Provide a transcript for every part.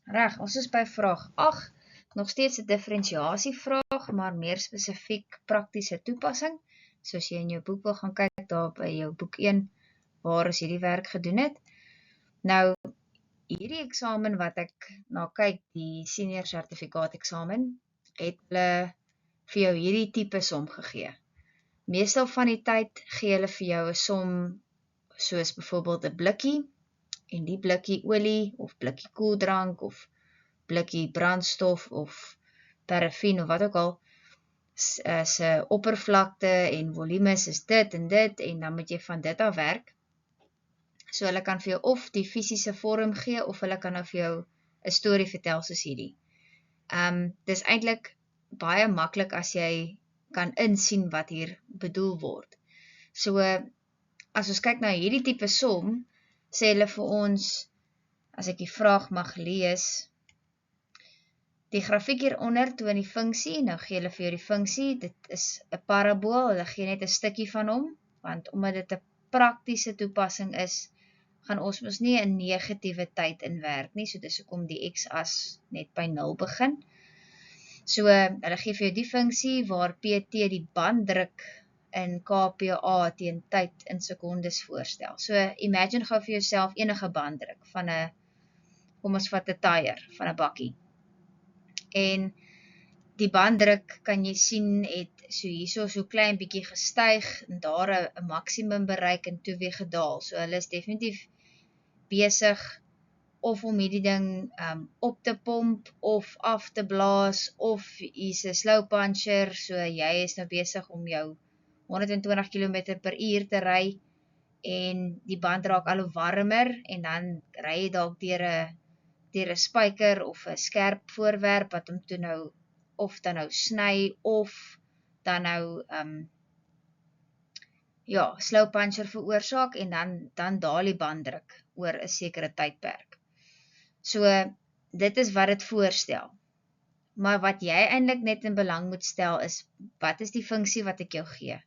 Reg, ons is by vraag 8, nog steeds 'n diferensiasievraag, maar meer spesifiek praktiese toepassing. So as jy in jou boek wil gaan kyk, daar by jou boek 1, waar is hierdie werk gedoen het. Nou, hierdie eksamen wat ek na kyk, die senior sertifikaat eksamen, het hulle vir jou hierdie tipe som gegee. Meestal van die tyd gee hulle vir jou 'n som soos byvoorbeeld 'n blikkie, en die blikkie olie, of blikkie koeldrank, of blikkie brandstof, of parafin, of wat ook al, se oppervlakte en volumes is dit en dit, en dan moet jy van dit af werk. So hulle kan vir jou of die fisiese vorm gee, of hulle kan nou vir jou 'n storie vertel soos hierdie. Dis eintlik baie maklik as jy kan insien wat hier bedoel word. So, as ons kyk na hierdie tipe som, sê hulle vir ons, as ek die vraag mag lees, die grafiek hieronder toon die funksie, nou gee hulle vir jou die funksie, dit is 'n parabool, hulle gee net 'n stukkie van hom, want omdat dit 'n praktiese toepassing is, gaan ons mos nie 'n negatiewe tyd in werk nie, so dis hoekom die x-as net by 0 begin. So, hulle gee vir jou die funksie waar PT die banddruk in kPa teen tyd in sekondes voorstel. So, imagine gou vir jouself enige banddruk van 'n, kom ons vat 'n tyre van 'n bakkie. En die banddruk kan jy sien het so klein bietjie gestyg en daar 'n maksimum bereik en toe weer gedaal. So hulle is definitief besig of om hierdie ding op te pomp of af te blaas, of hier's 'n slow puncher, so jy is nou besig om jou 120 km/h te ry en die band raak al hoe warmer en dan ry jy dalk deur 'n spyker of 'n skerp voorwerp wat hom toe nou of dan nou sny of dan nou slow puncher veroorsaak en dan daal die banddruk oor 'n sekere tydperk. So dit is wat dit voorstel. Maar wat jy eintlik net in belang moet stel is, wat is die funksie wat ek jou gee?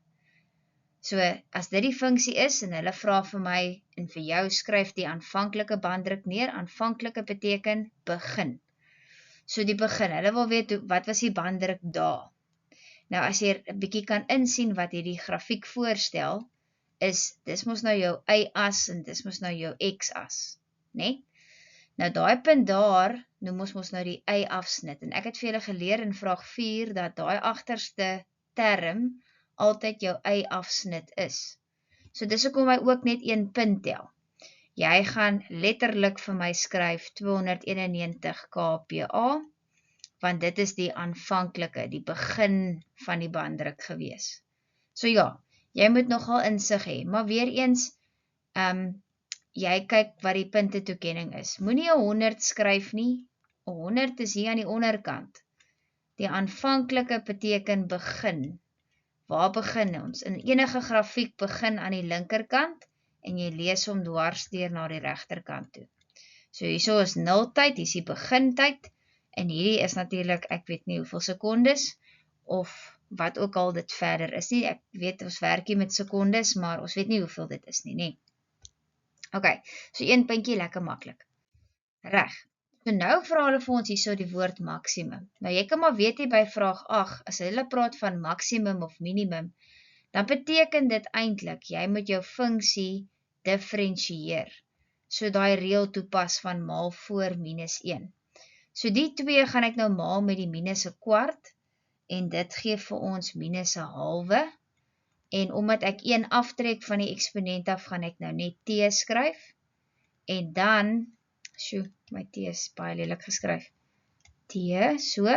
So as dit die funksie is en hulle vra vir my en vir jou skryf die aanvanklike banddruk neer, aanvanklike beteken begin. So die begin, hulle wil weet wat was die banddruk daar. Nou as jy 'n bietjie kan insien wat hierdie grafiek voorstel, dis mos nou jou y-as en dis mos nou jou x-as, né? Nou daai punt daar noem ons mos nou die y-afsnit en ek het vir julle geleer in vraag 4 dat daai agterste term altyd jou y-afsnit is. So dis hoekom hy ook net 1 punt tel. Jy gaan letterlik vir my skryf 291 kPa, want dit is die aanvanklike, die begin van die banddruk gewees. So ja, jy moet nogal insig hê, maar weer eens, jy kyk wat die puntetoekenning is. Moenie 100 skryf nie, 100 is hier aan die onderkant. Die aanvanklike beteken begin. Waar begin ons? In enige grafiek begin aan die linkerkant en jy lees hom dwars deur na die regterkant toe. So hierso is nultyd, hier is die begintyd en hierdie is natuurlik, ek weet nie hoeveel sekondes of wat ook al dit verder is nie. Ek weet ons werk hier met sekondes, maar ons weet nie hoeveel dit is nie, nee. Ok, so 1 puntjie lekker maklik. Reg. So nou vra hulle vir ons hierso die woord maksimum. Nou jy kan maar weet hier by vraag 8, as hulle praat van maksimum of minimum, dan beteken dit eintlik, jy moet jou funksie diferensieer. So daai reël toepas van maal voor minus 1. So die 2 gaan ek nou maal met die minus 'n kwart, en dit gee vir ons minus 'n halwe, en omdat ek 1 aftrek van die eksponent af, gaan ek nou net t skryf, en dan, my t is baie lelik geskryf, t, so,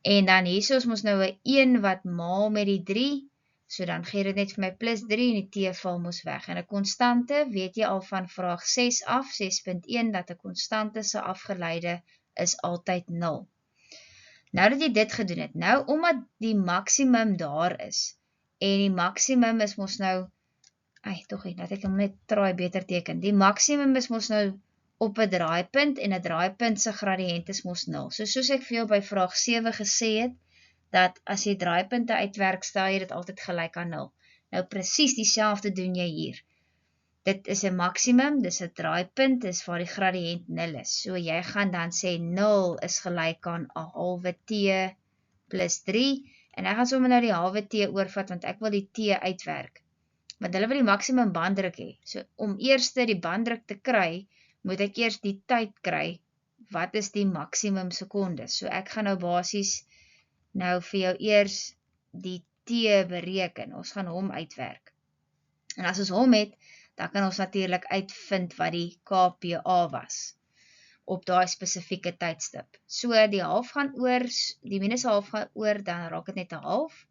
en dan hierso is ons nou 'n 1 wat maal met die 3, so dan gee dit net vir my plus 3 en die t val mos weg. En 'n konstante, weet jy al van vraag 6 af, 6.1, dat 'n konstante se afgeleide is altyd 0. Nou dat jy dit gedoen het, nou omdat die maksimum daar is, en die maksimum is mos nou, dat ek hom net traai beter teken, die maksimum is mos nou op 'n draaipunt, en 'n draaipunt se gradiënt is mos 0. So soos ek vir jou by vraag 7 gesê het, dat as jy draaipunte uitwerk, stel jy dit altyd gelyk aan 0. Nou presies dieselfde doen jy hier. dit is 'n maksimum, dis 'n draaipunt, dis waar die gradiënt 0 is. So jy gaan dan sê 0 is gelyk aan 'n halwe t plus 3, en ek gaan sommer nou die halwe t oorvat, want ek wil die t uitwerk. Want hulle wil die maksimum banddruk hê. So om eers die banddruk te kry, moet ek eers die tyd kry, wat is die maksimum sekondes. So ek gaan nou basies nou vir jou eers die t bereken, ons gaan hom uitwerk. En as ons hom het, dan kan ons natuurlik uitvind wat die KPA was op daai spesifieke tydstip. So die half gaan oor, die minus half gaan oor, dan raak dit net 'n half.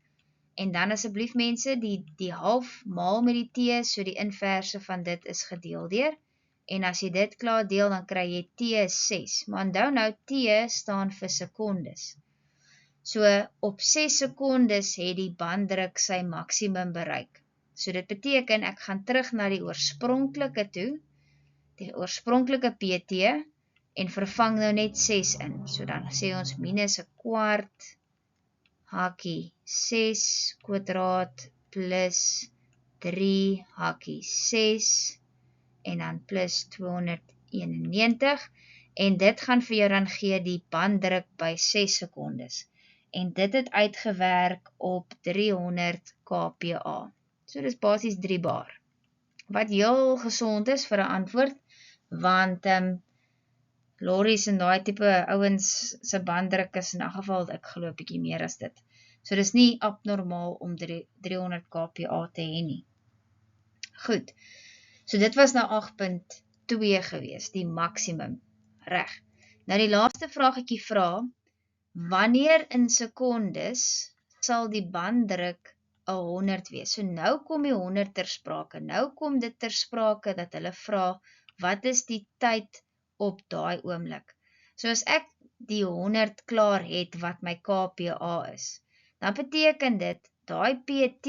En dan asseblief mense, die half maal met die t, so die inverse van dit is gedeel deur. En as jy dit klaar deel, dan kry jy t 6. Maar onthou nou, t staan vir sekondes. So op 6 sekondes het die banddruk sy maksimum bereik. So dit beteken, ek gaan terug na die oorspronklike toe, die oorspronklike PT, en vervang nou net 6 in. So dan sê ons minus 'n kwart, hakie 6 kwadraat, plus 3 hakie 6, en dan plus 291, en dit gaan vir jou dan gee die banddruk by 6 sekondes. En dit het uitgewerk op 300 kPa. So dis basies 3 bar. Wat heel gesond is vir 'n antwoord, want lorries en daai tipe ouens se banddruk is in 'n geval, ek glo 'n bietjie meer as dit. So dis nie abnormaal om 300 kPa te hê nie. Goed. So dit was nou 8.2 gewees, die maksimum. Reg. Nou die laaste vraagetjie vra, wanneer in sekondes sal die banddruk 100 wees? So nou kom die 100 ter sprake. Nou kom dit ter sprake dat hulle vra, wat is die tyd op daai oomblik? So as ek die 100 klaar het wat my KPA is, dan beteken dit, daai PT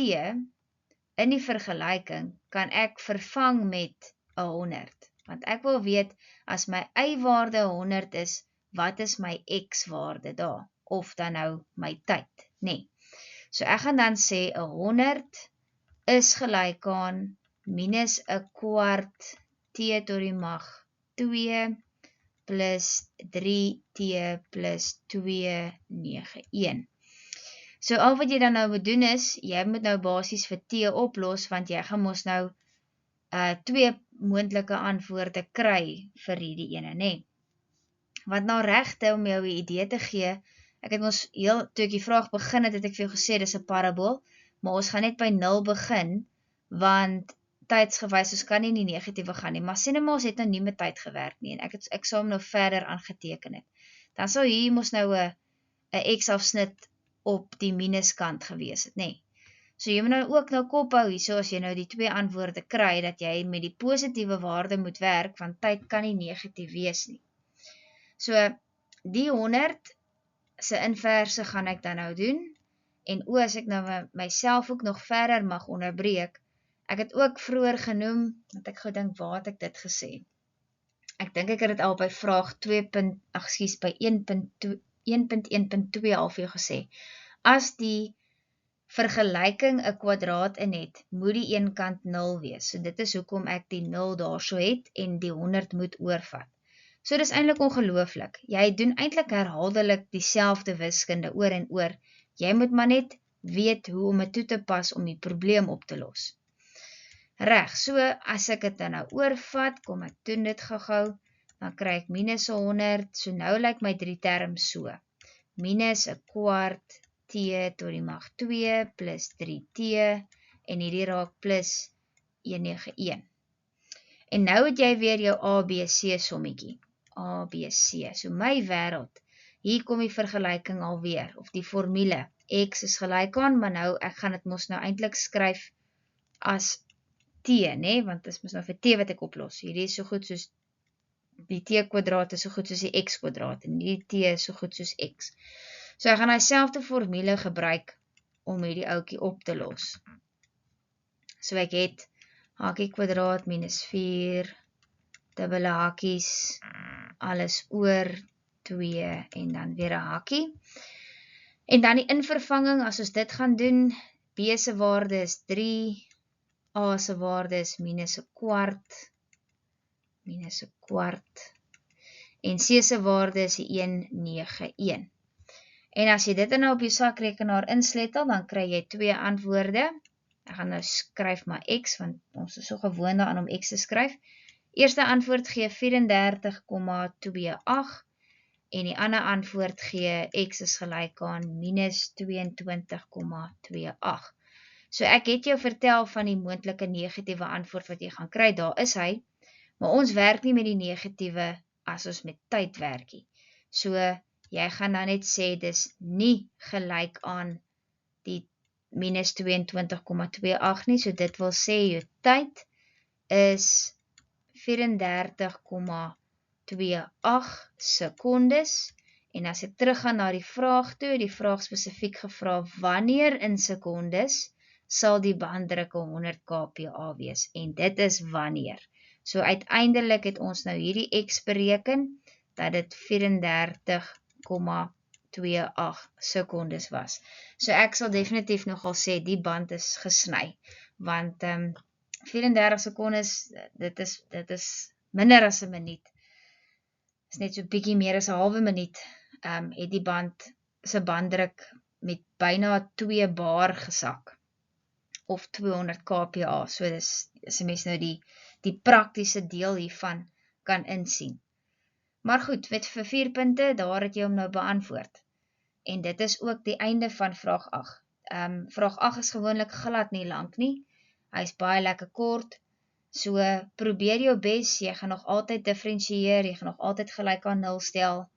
in die vergelyking kan ek vervang met 100. Want ek wil weet, as my y-waarde 100 is, wat is my x-waarde daar? Of dan nou my tyd, nee. So ek gaan dan sê, 100 is gelyk aan minus 'n kwart t tot die mag 2 plus 3t plus 291. So al wat jy dan nou moet doen is, jy moet nou basies vir t oplos, want jy gaan mos nou 2 moontlike antwoorde kry vir hierdie ene, nee. Want nou regte, om jou 'n idee te gee, ek het ons toe ek die vraag begin het ek vir jou gesê, dis 'n parabool, maar ons gaan net by 0 begin, want tydsgewys, ons kan nie in die negatiewe gaan nie, maar sê nou maar, ons het nou nie met tyd gewerk nie, en ek sal hom nou verder aangeteken het. Dan sal hier mos nou 'n x-afsnit op die minuskant gewees het, nee. So jy moet nou ook nou kop hou hierso, as jy nou die 2 antwoorde kry, dat jy met die positiewe waarde moet werk, want tyd kan nie negatief wees nie. So, die 100 se inverse gaan ek dan nou doen, en as ek nou myself ook nog verder mag onderbreek, ek het ook vroeër genoem, want ek gedink, waar het ek dit gesê? Ek dink ek het dit al by vraag 1.1.2 al vir jou gesê. As die vergelyking 'n kwadraat in het, moet die een kant 0 wees. So dit is hoekom ek die 0 daarso het, en die 100 moet oorvat. So dis eintlik ongelooflik. Jy doen eintlik herhaaldelik dieselfde wiskunde oor en oor. Jy moet maar net weet hoe om dit toe te pas om die probleem op te los. Reg, so as ek dit dan nou oorvat, kom ek doen dit gou-gou, dan kry ek minus 100, so nou lyk my 3 terms so. Minus 'n kwart t tot die mag 2 plus 3t, en hierdie raak plus 191. En nou het jy weer jou ABC sommetjie. ABC, so my wêreld, hier kom die vergelyking alweer, of die formule. X is gelyk aan, maar nou, ek gaan dit mos nou eintlik skryf as t, nee, want dit is mos nou vir t wat ek oplos. Hierdie is so goed soos, die t kwadraat is so goed soos die x kwadraat, en die t is so goed soos x. So ek gaan dieselfde formule gebruik, om hierdie ouetjie op te los. So ek het, hakie kwadraat minus 4, dubbele hakies, alles oor 2, en dan weer 'n hakie. En dan die invervanging, as ons dit gaan doen, b se waarde is 3, A se waarde is minus 'n kwart, en C se waarde is 191. En as jy dit nou op jou sakrekenaar insleutel, dan kry jy 2 antwoorde. Ek gaan nou skryf maar X, want ons is so gewoond daaraan om X te skryf. Eerste antwoord gee 34,28 en die ander antwoord gee X is gelyk aan minus 22,28. So ek het jou vertel van die moontlike negatiewe antwoord wat jy gaan kry, daar is hy, maar ons werk nie met die negatiewe as ons met tyd werk nie. So jy gaan dan net sê, dis nie gelyk aan die minus 22,28 nie, so dit wil sê, jou tyd is 34,28 sekondes, en as ek teruggaan na die vraag toe, die vraag spesifiek gevra, wanneer in sekondes sal die banddruk 100 kPa wees, en dit is wanneer. So uiteindelik het ons nou hierdie X bereken, dat dit 34,28 sekondes was. So ek sal definitief nogal sê, die band is gesny, want 34 sekondes, dit is minder as 'n minuut, is net so bietjie meer as 'n halwe minuut, het die band se banddruk met byna 2 bar gesak, of 200 kPa, so dis as 'n mens nou die praktiese deel hiervan kan insien. Maar goed, met vir 4 punte, daar het jy hom nou beantwoord. En dit is ook die einde van vraag 8. Vraag 8 is gewoonlik glad nie lank nie, hy is baie lekker kort, so probeer jou bes, jy gaan nog altyd differentieer, jy gaan nog altyd gelyk aan 0 stel.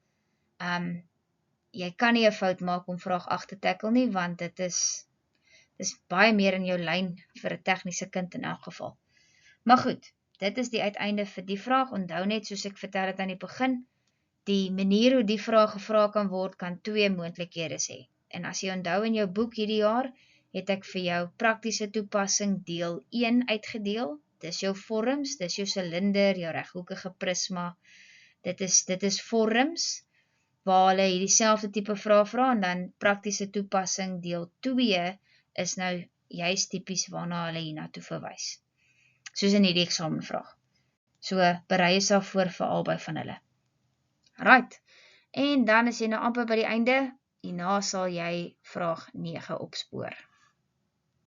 Jy kan nie 'n fout maak om vraag 8 te tackle nie, want dit is baie meer in jou lyn vir 'n tegniese kind in elk geval. Maar goed, dit is die uiteinde vir die vraag. Onthou net, soos ek vertel het aan die begin, die manier hoe die vraag gevra kan word, kan 2 moontlikhede hê. En as jy onthou in jou boek hierdie jaar, het ek vir jou praktiese toepassing deel 1 uitgedeel. Dis jou vorms, dis jou silinder, jou reghoekige prisma. Dit is vorms, waar hulle hierdie selfde tipe vraag vra, en dan praktiese toepassing deel 2 is nou juist typies waarna hulle hiernatoe verwys. Soos in hierdie eksamenvraag. So berei jouself voor vir albei van hulle. Right, en dan is jy nou amper by die einde, hierna sal jy vraag 9 opspoor.